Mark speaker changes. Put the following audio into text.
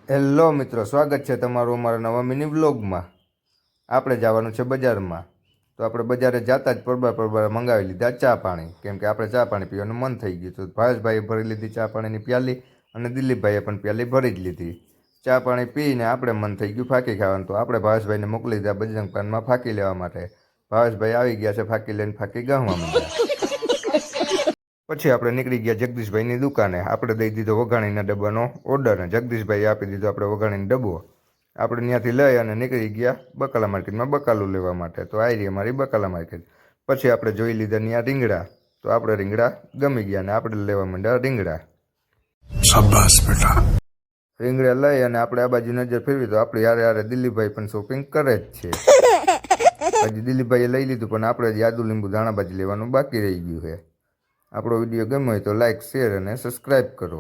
Speaker 1: Hello મિત્રો, સ્વાગત છે તમારું અમારા નવા મિની વ્લોગમાં। આપણે જવાનું છે બજારમાં, તો આપણે બજારે જતા જ પરબાર મંગાવી લીધા ચા પાણી, કેમ કે આપણે ચા પાણી પીવાનું મન થઈ ગયું। તો ભાવેશભાઈએ ભરી લીધી ચા પાણીની પ્યાલી અને દિલીપભાઈએ પણ પ્યાલી ભરી જ લીધી। ચા પાણી પીને આપણે મન થઈ ગયું ફાંકી ખાવાનું, તો આપણે ભાવેશભાઈને મોકલી દીધા બજરંગ પાનમાં ફાંકી લેવા માટે। ભાવેશભાઈ આવી ગયા છે ફાંકી લઈને, ફાંકી ગામવા માંડ્યા। પછી આપણે નીકળી ગયા જગદીશભાઈની દુકાને। આપણે દઈ દીધો વઘાણીના ડબ્બાનો ઓર્ડર, અને જગદીશભાઈએ આપી દીધો આપણે વઘાણીનો ડબ્બો। આપણે ત્યાંથી લઈ અને નીકળી ગયા બકાલા માર્કેટમાં બકાલું લેવા માટે। તો આ રહી અમારી બકાલા માર્કેટ। પછી આપણે જોઈ લીધા ત્યાં રીંગણા, તો આપણે રીંગણા ગમી ગયા અને આપણે લેવા માંડ્યા રીંગણા। શાબાશ બેટા। રીંગણા લઈ અને આપણે આ બાજુ નજર ફેરવી, તો આપણે યારે દિલીપભાઈ પણ શોપિંગ કરે જ છે। હજી દિલીપભાઈએ લઈ લીધું, પણ આપણે જ આદુ લીંબુ ધાણાભાજી લેવાનું બાકી રહી ગયું છે। આપણો વિડીયો ગમ્યો હોય તો લાઇક, શેર અને સબસ્ક્રાઈબ કરો।